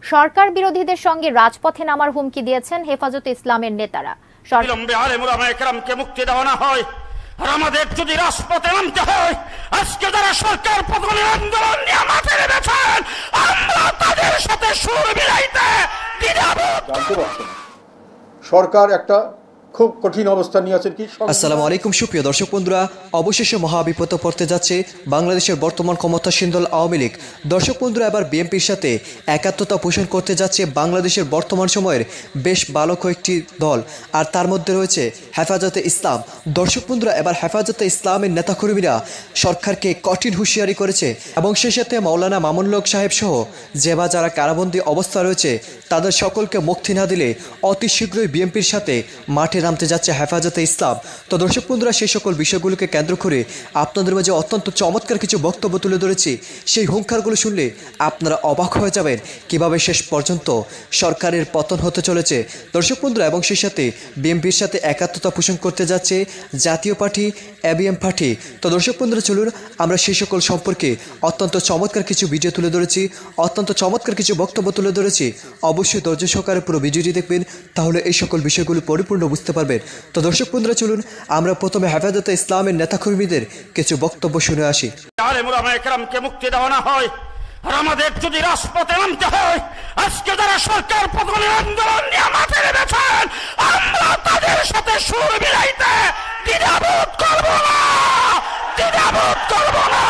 সরকার বিরোধীদের সঙ্গে রাজপথে নামার হুমকি দিয়েছেন হেফাজতে ইসলামের নেতারা। বিলম্বে আলেম উলামায়ে কেরামকে মুক্তি দেওয়া না হয় আর আমাদের যদি রাজপথে নামতে হয়, আজকে যারা সরকার পতনের আন্দোলন নিয়ে মাঠে নেমেছেন, আমরা তাদের সাথে সুর মিলাইতে দ্বিধাবোধ করব না। সরকার একটা খুব কঠিন অবস্থা নিয়ে আছেন। আসসালামু আলাইকুম সুপ্রিয় দর্শক বন্ধুরা, অবশেষে মহাবিপদে পড়তে যাচ্ছে বাংলাদেশের বর্তমান ক্ষমতাসীন দল আওয়ামী লীগ। দর্শক বন্ধুরা, এবার বিএনপির সাথে একাত্মতা পোষণ করতে যাচ্ছে বাংলাদেশের বর্তমান সময়ের বেশ ভালো কয়েকটি দল, আর তার মধ্যে রয়েছে হেফাজতে ইসলাম। দর্শক বন্ধুরা, এবার হেফাজতে ইসলামের নেতাকর্মীরা সরকারকে কঠিন হুঁশিয়ারি করেছে এবং সেই সাথে মাওলানা মামুনুল হক সাহেব সহ যারা কারাবন্দী অবস্থা রয়েছে তাদের সকলকে মুক্তি না দিলে অতি শীঘ্রই বিএনপির সাথে মাঠে নামতে যাচ্ছে হেফাজতে ইসলাম। তো দর্শক বন্ধুরা, সেই সকল বিষয়গুলোকে কেন্দ্র করে আপনাদের মাঝে অত্যন্ত চমৎকার কিছু বক্তব্য তুলে ধরেছি। সেই হুঙ্কারগুলো শুনলে আপনারা অবাক হয়ে যাবেন কিভাবে শেষ পর্যন্ত সরকারের পতন হতে চলেছে দর্শক বন্ধুরা। এবং সেই সাথে বিএনপির সাথে একাত্মতা পোষণ করতে যাচ্ছে জাতীয় পার্টি, এবিএম পার্টি। তো দর্শক বন্ধুরা, চলুন আমরা সেই সকল সম্পর্কে অত্যন্ত চমৎকার কিছু ভিডিও তুলে ধরেছি, অত্যন্ত চমৎকার কিছু বক্তব্য তুলে ধরেছি। অবশ্যই ধৈর্য সহকারে পুরো ভিডিওটি দেখবেন, তাহলে এই সকল বিষয়গুলো পরিপূর্ণ বুঝতে পারবেন। তো দর্শক বন্ধুরা, চলুন আমরা প্রথমে হেফাজতে ইসলামের নেতাকর্মীদের কিছু বক্তব্য শুনে আসি। আলেম উলামায়ে কেরামকে মুক্তি দেওয়া না হয় আর আমাদের যদি রাজপথে নামতে হয়, আজকে যারা সরকার পতনের আন্দোলন নিয়ে মাঠে নেমেছেন, আমরা তাদের সাথে সুর মিলাইতে দ্বিধাবোধ করব না, দ্বিধাবোধ করব না।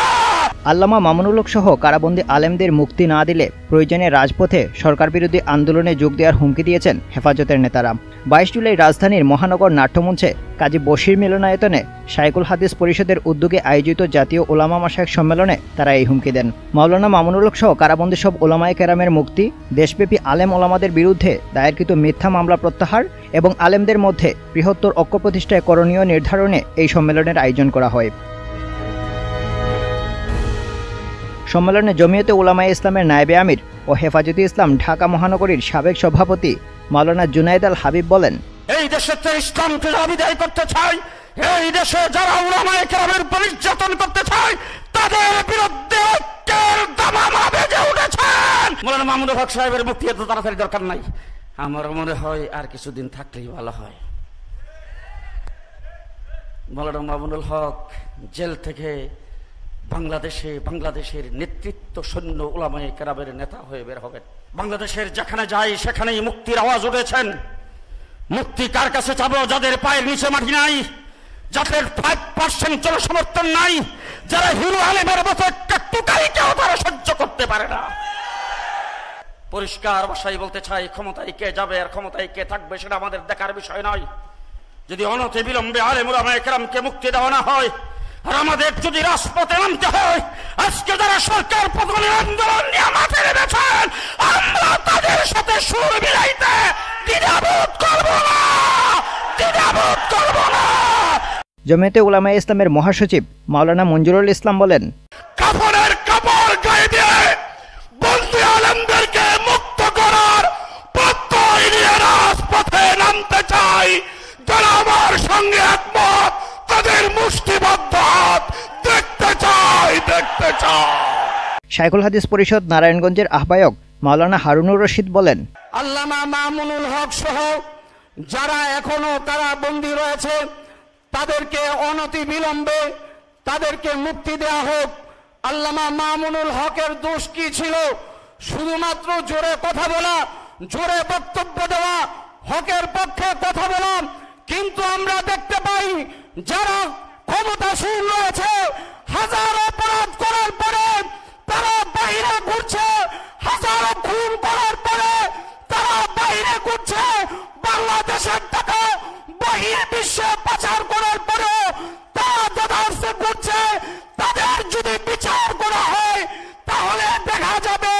আল্লামা মামুনুল হক সহ কারাবন্দী আলেমদের মুক্তি না দিলে প্রয়োজনে রাজপথে সরকার বিরোধী আন্দোলনে যোগ দেওয়ার হুমকি দিয়েছেন হেফাজতের নেতারা। 22 জুলাই রাজধানীর মহানগর নাট্যমঞ্চে কাজী বশির মিলনায়তনে শাইখুল হাদিস পরিষদের উদ্যোগে আয়োজিত জাতীয় ওলামা মাশায়েখ সম্মেলনে তারা এই হুমকি দেন। মাওলানা মামুনুল হক সহ কারাবন্দী সব ওলামায়ে কেরামের মুক্তি, দেশব্যাপী আলেম ওলামাদের বিরুদ্ধে দায়েরকৃত মিথ্যা মামলা প্রত্যাহার এবং আলেমদের মধ্যে বৃহত্তর ঐক্য প্রতিষ্ঠায় করণীয় নির্ধারণে এই সম্মেলনের আয়োজন করা হয়। সম্মেলনে জমিয়তে উলামায়ে ইসলামের নায়েবে আমির ও হেফাজতে ইসলাম ঢাকা মহানগরীর সাবেক সভাপতি মাওলানা জুনায়েদ আল হাবিব বলেন, এই দেশের ইসলামকে বিদায় করতে চাই, এই দেশে যারা উলামায়ে কেরামের উপর নির্যাতন করতে চায় তাদের বিরুদ্ধে ঐক্যের দামামা বেজে উঠেছেন। মাওলানা মামুনুল হক সাহেবের মুক্তি এত তাড়াতাড়ি দরকার নাই, আমার মনে হয় আর কিছুদিন থাকলেই ভালো হয়। মাওলানা মামুনুল হক জেল থেকে বাংলাদেশের নেতৃত্ব শূন্য উলামায়ে কেরামের নেতা হয়ে বের হবেন। বাংলাদেশের যেখানে যাই সেখানেই মুক্তির আওয়াজ উঠেছেন। মুক্তি কার কাছে চাবো? যাদের পায়ের নিচে মাটি নাই, যাদের 5% জনসমর্থন নাই, যারা হিরো আলেমের মতো একটা টুকাইকেও তারা সহ্য করতে পারে না। পরিষ্কার ভাষায় বলতে চাই, ক্ষমতায় কে যাবে আর ক্ষমতায় কে থাকবে সেটা আমাদের দেখার বিষয় নয়। যদি অনতি বিলম্বে আলেম উলামায়ে কেরামকে মুক্তি দেওয়া না হয় আর আমাদের যদি রাজপথে নামতে হয়, আজকে যারা সরকার পতনের আন্দোলন নিয়ে মাঠে নেমেছেন, আমরা তাদের সাথে সুর মিলাইতে দ্বিধাবোধ করব না, দ্বিধাবোধ করব না। জমিয়তে উলামায়ে ইসলামের মহাসচিব মাওলানা মঞ্জুরুল ইসলাম বলেন, কাফনের কাপড় গায়ে দিয়ে বন্দী আলেমদেরকে মুক্ত করার প্রত্যয় নিয়ে রাজপথে নামতে চাই। যারা আমার সঙ্গে একমত তাদের মুষ্টিবদ্ধ হাত দেখতে চাই, দেখতে চাই। শাইখুল হাদিস পরিষদ নারায়ণগঞ্জের আহ্বায়ক মাওলানা হারুনুর রশিদ বলেন, আল্লামা মামুনুল হক সহ যারা এখনো কারাবন্দী রয়েছে তাদেরকে অনতি বিলম্বে তাদেরকে মুক্তি দেওয়া হোক। আল্লামা মামুনুল হকের দোষ কি ছিল? শুধুমাত্র জোরে কথা বলা, জোরে বক্তব্য দেওয়া, হকের পক্ষে কথা বলা। কিন্তু আমরা দেখতে পাই যারা ক্ষমতাসীন রয়েছে হাজারো অপরাধ করার পরে তারা বাইরে ঘুরছে, হাজারো খুন করার পরে তারা বাইরে ঘুরছে, বাংলাদেশের টাকা বহির্বিশ্বে পাচার করার পরে তারা দেদারসে ঘুরছে। তাদের যদি বিচার করা হয় তাহলে দেখা যাবে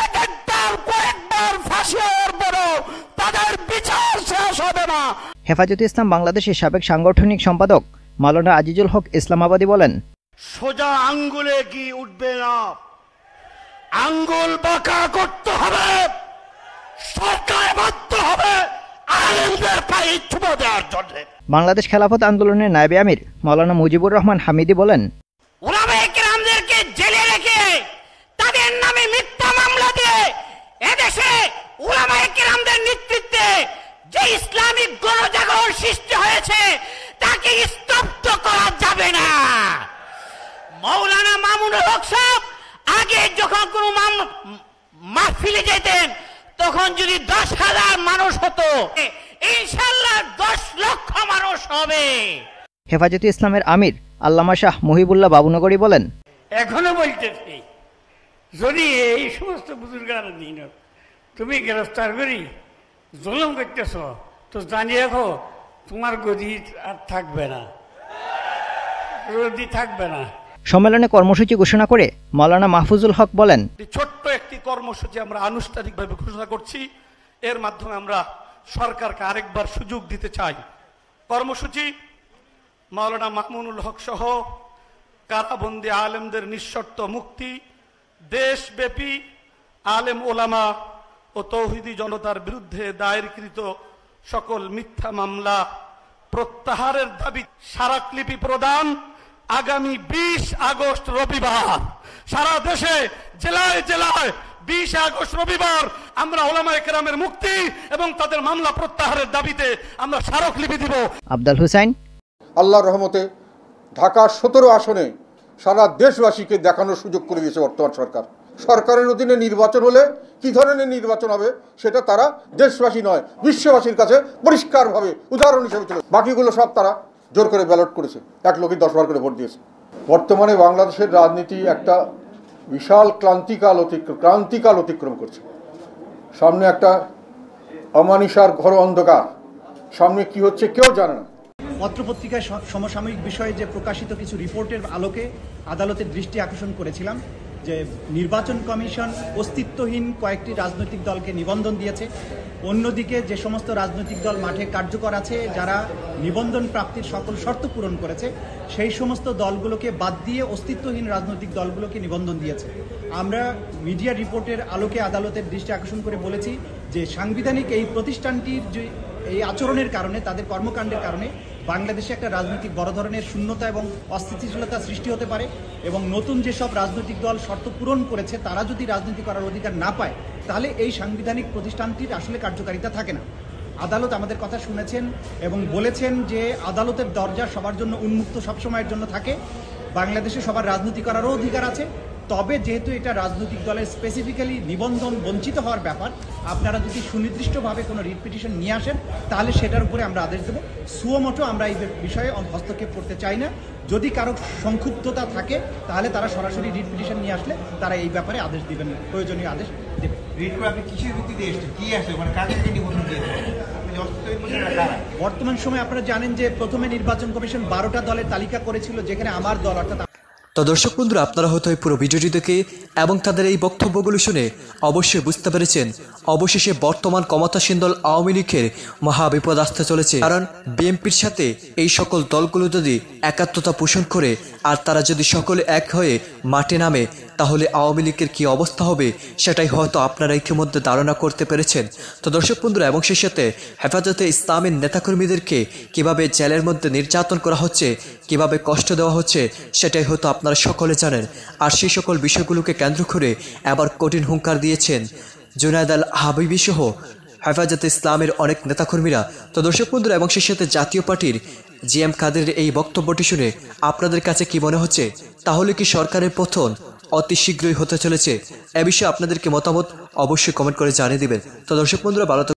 এক একবার কয়েকবার ফাঁসি হওয়ার পরেও তাদের বিচার শেষ হবে না। হেফাজতে ইসলাম বাংলাদেশের সাবেক সাংগঠনিক সম্পাদক মাওলানা আজিজুল হক ইসলামাবাদী বলেন, সোজা আঙ্গুলে কি উঠবে না, আঙ্গুল বাঁকা করতে হবে, সরকার বাধ্য হবে আলেমদের পায়ে চুমো দেওয়ার জন্য। বাংলাদেশ খেলাফত আন্দোলনের নায়েবে আমির মাওলানা মুজিবুর রহমান হামিদি বলেন, উলামায়ে কেরামদেরকে জেলে রেখে তাদের নামে মিথ্যা মামলা দিয়ে এদেশের মাওলানা মামুনুল হক সাহেব আগে যখন কোনো মাহফিলে যেতেন তখন যদি 10,000 মানুষ হতো, ইনশাআল্লাহ 10 লক্ষ মানুষ হবে। হেফাজতে ইসলামের আমির আল্লামা শাহ মহিবুল্লাহ বাবুনগরী বলেন, এখনো বলতেছি যদি এই সমস্ত বুজুর্গার দিন তুমি গ্রেফতার করি জুলুম করতেছ তো জানিয়ে রাখো তোমার গদি আর থাকবে না, গদি থাকবে না। সম্মেলনে কর্মসূচি ঘোষণা করে মাওলানা মাহফুজুল হক বলেন, ছোট্ট একটি কর্মসূচি আমরা আনুষ্ঠানিকভাবে ঘোষণা করছি। এর মাধ্যমে আমরা সরকারকে আরেকবার সুযোগ দিতে চাই। কর্মসূচি মাওলানা মামুনুল হক সহ কারাবন্দী আলেমদের নিঃশর্ত মুক্তি, দেশব্যাপী আলেম ওলামা ও তৌহিদি জনতার বিরুদ্ধে দায়েরকৃত সকল মিথ্যা মামলা প্রত্যাহারের দাবি, স্মারকলিপি প্রদান। আগামী 20 আগস্ট রবিবার সারা দেশে জেলায় জেলায় 20 আগস্ট রবিবার আমরা ওলামায়ে কেরামের মুক্তি এবং তাদের মামলা প্রত্যাহারের দাবিতে আমরা স্মারকলিপি দিব। আব্দুল হুসাইন। আল্লাহর রহমতে ঢাকা 17 আসনে সারা দেশবাসীকে দেখানোর সুযোগ করে দিয়েছে বর্তমান সরকার। সরকারের অধীনে নির্বাচন হলে কি ধরনের নির্বাচন হবে সেটা তারা দেশবাসী নয় বিশ্ববাসীর কাছে পরিষ্কারভাবে উদাহরণ হিসেবে চলে। বাকিগুলো সব তারা জোর করে ব্যালট করেছে, 1 লোকই 10 বার করে ভোট দিয়েছে। বর্তমানে বাংলাদেশের রাজনীতি একটা বিশাল ক্রান্তিকাল অতিক্রম করছে। সামনে একটা অমানিসার ঘোর অন্ধকার, সামনে কি হচ্ছে কেউ জানে না। পত্রপত্রিকায় সমসাময়িক বিষয়ে যে প্রকাশিত কিছু রিপোর্টের আলোকে আদালতের দৃষ্টি আকর্ষণ করেছিলাম যে নির্বাচন কমিশন অস্তিত্বহীন কয়েকটি রাজনৈতিক দলকে নিবন্ধন দিয়েছে। অন্যদিকে যে সমস্ত রাজনৈতিক দল মাঠে কার্যকর আছে, যারা নিবন্ধন প্রাপ্তির সকল শর্ত পূরণ করেছে, সেই সমস্ত দলগুলোকে বাদ দিয়ে অস্তিত্বহীন রাজনৈতিক দলগুলোকে নিবন্ধন দিয়েছে। আমরা মিডিয়া রিপোর্টের আলোকে আদালতের দৃষ্টি আকর্ষণ করে বলেছি যে সাংবিধানিক এই প্রতিষ্ঠানটির যে এই আচরণের কারণে, তাদের কর্মকাণ্ডের কারণে বাংলাদেশে একটা রাজনৈতিক বড় ধরনের শূন্যতা এবং অস্থিতিশীলতা সৃষ্টি হতে পারে এবং নতুন যেসব রাজনৈতিক দল শর্ত পূরণ করেছে তারা যদি রাজনীতি করার অধিকার না পায় তাহলে এই সাংবিধানিক প্রতিষ্ঠানটির আসলে কার্যকারিতা থাকে না। আদালত আমাদের কথা শুনেছেন এবং বলেছেন যে আদালতের দরজা সবার জন্য উন্মুক্ত সবসময়ের জন্য থাকে। বাংলাদেশে সবার রাজনীতি করারও অধিকার আছে, তবে যেহেতু এটা রাজনৈতিক দলের স্পেসিফিক্যালি নিবন্ধন বঞ্চিত হওয়ার ব্যাপার, আপনারা যদি সুনির্দিষ্টভাবে কোনো রিট পিটিশন নিয়ে আসেন তাহলে সেটার উপরে আমরা আদেশ দেব। সুমোটো আমরা এই বিষয়ে হস্তক্ষেপ করতে চাই না। যদি কারো সংক্ষুব্ধতা থাকে তাহলে তারা সরাসরি রিট পিটিশন নিয়ে আসলে তারা এই ব্যাপারে আদেশ দিবেন, প্রয়োজনীয় আদেশ দেবেন। রিট করে আপনি কিসের ভিত্তিতে এসেছেন, কি আসছে, মানে কাকে নিবন্ধন দিয়েছেন? বর্তমান সময়ে আপনারা জানেন যে প্রথমে নির্বাচন কমিশন 12টা দলের তালিকা করেছিল, যেখানে আমার দল অর্থাৎ। তো দর্শক বন্ধুরা, আপনারা হয়তো এই পুরো ভিডিওটি দেখে এবং তাদের এই বক্তব্যগুলো শুনে অবশ্যই বুঝতে পেরেছেন অবশেষে বর্তমান ক্ষমতাসীন দল আওয়ামী লীগের মহাবিপদ আসতে চলেছে। কারণ বিএনপির সাথে এই সকল দলগুলো যদি একাত্মতা পোষণ করে আর তারা যদি সকলে এক হয়ে মাঠে নামে তাহলে আওয়ামী লীগের কী অবস্থা হবে সেটাই হয়তো আপনারা ইতিমধ্যে ধারণা করতে পেরেছেন। তো দর্শক বন্ধুরা, এবং সেই সাথে হেফাজতে ইসলামের নেতাকর্মীদেরকে কিভাবে জেলের মধ্যে নির্যাতন করা হচ্ছে, কিভাবে কষ্ট দেওয়া হচ্ছে সেটাই হয়তো আপনারা সকলে জানেন। আর সেই সকল বিষয়গুলোকে কেন্দ্র করে এবার কঠিন হুঙ্কার দিয়েছেন জুনায়েদ আল হাবিবি সহ হেফাজতে ইসলামের অনেক নেতাকর্মীরা। তো দর্শক বন্ধুরা, এবং সেই সাথে জাতীয় পার্টির জিএম কাদেরের এই বক্তব্যটি শুনে আপনাদের কাছে কি মনে হচ্ছে? তাহলে কি সরকারের পতন অতি শীঘ্রই হতে চলেছে? এ বিষয়ে আপনাদেরকে মতামত অবশ্যই কমেন্ট করে জানিয়ে দিবেন। তো দর্শক বন্ধুরা, ভালো